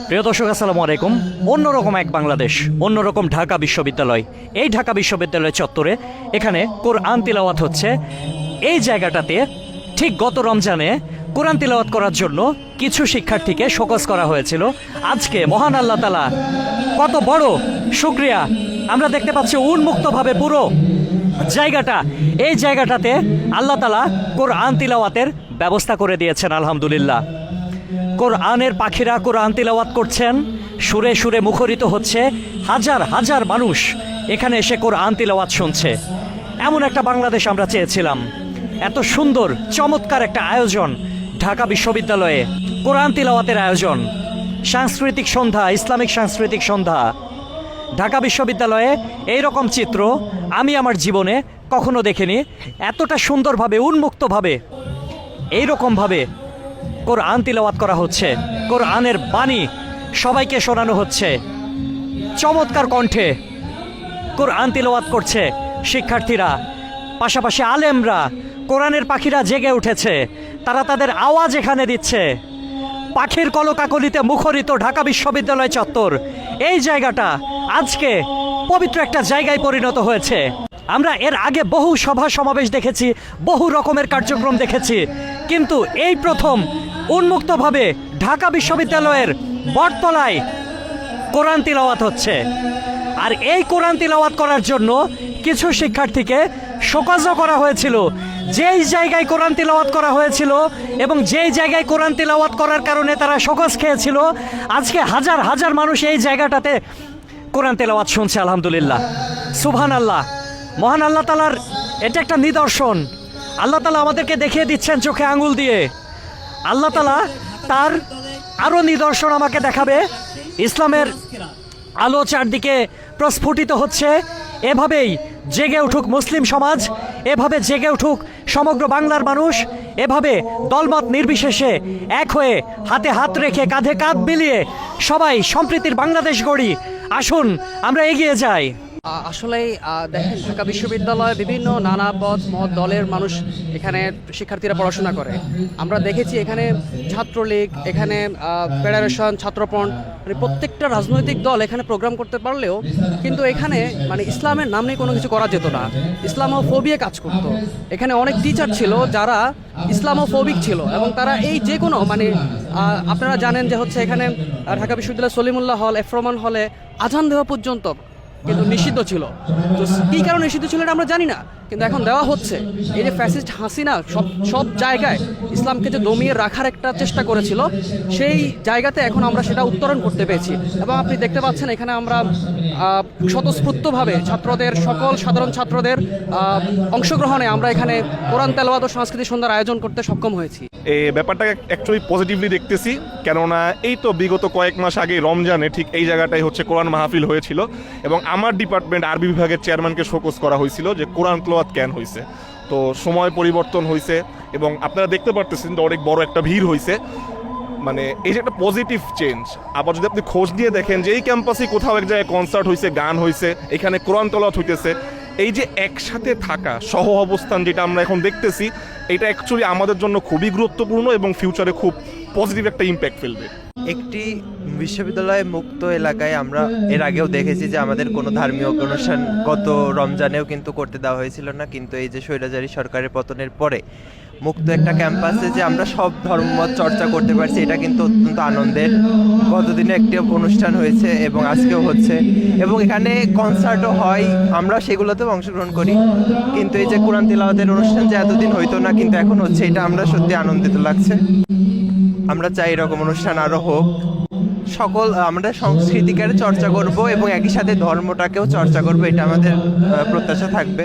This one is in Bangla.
প্রিয় দর্শক, আসসালামু আলাইকুম। অন্যরকম এক বাংলাদেশ, অন্যরকম ঢাকা বিশ্ববিদ্যালয়। এই ঢাকা বিশ্ববিদ্যালয় চত্বরে এখানে কোরআন তিলাওয়াত হচ্ছে। এই জায়গাটাতে ঠিক গত রমজানে কোরআন তিলাওয়াত করার জন্য কিছু শিক্ষার্থীকে শোকজ করা হয়েছিল। আজকে মহান আল্লাহ তাআলা কত বড় শুকরিয়া, আমরা দেখতে পাচ্ছি উন্মুক্তভাবে পুরো জায়গাটা, এই জায়গাটাতে আল্লাহ তাআলা কোরআন তিলাওয়াতের ব্যবস্থা করে দিয়েছেন। আলহামদুলিল্লাহ, কোরআনের পাখিরা কোরআন তিলাওয়াত করছেন, সুরে সুরে মুখরিত হচ্ছে। হাজার হাজার মানুষ এখানে এসে কোরআন তিলাওয়াত শুনছে। এমন একটা বাংলাদেশ আমরা চেয়েছিলাম। এত সুন্দর চমৎকার একটা আয়োজন ঢাকা বিশ্ববিদ্যালয়ে, কোরআন তিলাওয়াতের আয়োজন, সাংস্কৃতিক সন্ধ্যা, ইসলামিক সাংস্কৃতিক সন্ধ্যা। ঢাকা বিশ্ববিদ্যালয়ে এইরকম চিত্র আমি আমার জীবনে কখনো দেখিনি। এতটা সুন্দরভাবে, উন্মুক্তভাবে, এইরকমভাবে কোরআন তিলাওয়াত করা হচ্ছে। কোরআনের বাণী সবাইকে শোনানো হচ্ছে। চমৎকার কণ্ঠে কোরআন তিলাওয়াত করছে শিক্ষার্থীরা, পাশাপাশি আলেমরা। কোরআনের পাখিরা জেগে উঠেছে, তারা তাদের আওয়াজ এখানে দিচ্ছে। পাখির কলকাকলিতে মুখরিত ঢাকা বিশ্ববিদ্যালয় চত্বর। এই জায়গাটা আজকে পবিত্র একটা জায়গায় পরিণত হয়েছে। আমরা এর আগে বহু সভা সমাবেশ দেখেছি, বহু রকমের কার্যক্রম দেখেছি, কিন্তু এই প্রথম উন্মুক্তভাবে ঢাকা বিশ্ববিদ্যালয়ের বটতলায় কোরআন তিলাওয়াত হচ্ছে। আর এই কোরআন তিলাওয়াত করার জন্য কিছু শিক্ষার্থীকে শোকজও করা হয়েছিল। যেই জায়গায় কোরআন তিলাওয়াত করা হয়েছিল এবং যেই জায়গায় কোরআন তিলাওয়াত করার কারণে তারা শোকজ খেয়েছিল, আজকে হাজার হাজার মানুষ এই জায়গাটাতে কোরআন তিলাওয়াত শুনছে। আলহামদুলিল্লাহ, সুবহানাল্লাহ। মহান আল্লাহ তাআলার এটা একটা নিদর্শন। আল্লাহ তাআলা আমাদেরকে দেখিয়ে দিচ্ছেন চোখে আঙুল দিয়ে। আল্লাহ তাআলা তার আরও নিদর্শন আমাকে দেখাবে। ইসলামের আলো চারদিকে প্রস্ফুটিত হচ্ছে। এভাবেই জেগে উঠুক মুসলিম সমাজ, এভাবে জেগে উঠুক সমগ্র বাংলার মানুষ, এভাবে দলমত নির্বিশেষে এক হয়ে হাতে হাত রেখে কাঁধে কাঁধ মিলিয়ে সবাই সম্প্রীতির বাংলাদেশ গড়ি। আসুন আমরা এগিয়ে যাই। আসলেই দেখেন, ঢাকা বিশ্ববিদ্যালয়ে বিভিন্ন নানা পথ মত দলের মানুষ এখানে শিক্ষার্থীরা পড়াশোনা করে। আমরা দেখেছি এখানে ছাত্রলীগ, এখানে ফেডারেশন, ছাত্রফ্রন্ট, মানে প্রত্যেকটা রাজনৈতিক দল এখানে প্রোগ্রাম করতে পারলেও কিন্তু এখানে মানে ইসলামের নাম নিয়ে কোনো কিছু করা যেত না। ইসলামোফোবিয়া কাজ করতো। এখানে অনেক টিচার ছিল যারা ইসলামোফোবিক ছিল এবং তারা এই যে কোনো মানে আপনারা জানেন যে হচ্ছে এখানে ঢাকা বিশ্ববিদ্যালয় সলিমুল্লাহ হল, এফরমান হলে আজান দেওয়া পর্যন্ত কিন্তু নিষিদ্ধ ছিল। তো কী কারণে নিষিদ্ধ ছিল এটা আমরা জানি না, কিন্তু এখন দেওয়া হচ্ছে। এই যে ফ্যাসিস্ট হাসিনা সব জায়গায় ইসলামকে যে দমিয়ে রাখার একটা চেষ্টা করেছিল, সেই জায়গাতে এখন আমরা সেটা উত্তরণ করতে পেরেছি। এবং আপনি দেখতে পাচ্ছেন এখানে আমরা স্বতঃস্ফূর্তভাবে ছাত্রদের, সকল সাধারণ ছাত্রদের অংশগ্রহণে আমরা এখানে কোরআন তেলাওয়াত ও সাংস্কৃতিক সন্ধ্যার আয়োজন করতে সক্ষম হয়েছি। এই ব্যাপারটাকে অ্যাকচুয়ালি পজিটিভলি দেখতেছি, কেননা এই তো বিগত কয়েক মাস আগে রমজানে ঠিক এই জায়গাটাই হচ্ছে কোরআন মাহফিল হয়েছিল এবং আমার ডিপার্টমেন্ট আরবি বিভাগের চেয়ারম্যানকে শোকজ করা হয়েছিল যে কোরআন তেলাওয়াত কেন হয়েছে। তো সময় পরিবর্তন হয়েছে এবং আপনারা দেখতে পারতেছেন যে অনেক বড় একটা ভিড় হয়েছে। মানে এই যে একটা পজিটিভ চেঞ্জ। আবার যদি আপনি খোঁজ দিয়ে দেখেন যে এই ক্যাম্পাসে কোথাও এক জায়গায় কনসার্ট হয়েছে, গান হয়েছে, এখানে কোরআন তেলাওয়াত হইতেছে, এই যে একসাথে থাকা, সহ অবস্থান যেটা আমরা এখন দেখতেছি, এটা অ্যাকচুয়ালি আমাদের জন্য খুবই গুরুত্বপূর্ণ এবং ফিউচারে খুব পজিটিভ একটা ইম্প্যাক্ট ফেলবে। একটি বিশ্ববিদ্যালয় মুক্ত এলাকায় আমরা এর আগেও দেখেছি যে আমাদের কোনো ধার্মীয় অনুষ্ঠান গত রমজানেও কিন্তু করতে দেওয়া হয়েছিল না, কিন্তু এই যে স্বৈরাচারী সরকারের পতনের পরে মুক্ত একটা ক্যাম্পাসে যে আমরা সব ধর্মমত চর্চা করতে পারছি, এটা কিন্তু অত্যন্ত আনন্দের। গতদিনে একটি অনুষ্ঠান হয়েছে এবং আজকেও হচ্ছে এবং এখানে কনসার্টও হয়, আমরা সেগুলোতেও অংশগ্রহণ করি। কিন্তু এই যে কোরআন তিলাওয়াতের অনুষ্ঠান যে এতদিন হইতো না কিন্তু এখন হচ্ছে, এটা আমরা সত্যি আনন্দিত লাগছে। আমরা চাই এরকম অনুষ্ঠান আরও হোক। সকল আমরা সংস্কৃতিকে চর্চা করব এবং একই সাথে ধর্মটাকেও চর্চা করব, এটা আমাদের প্রত্যাশা থাকবে।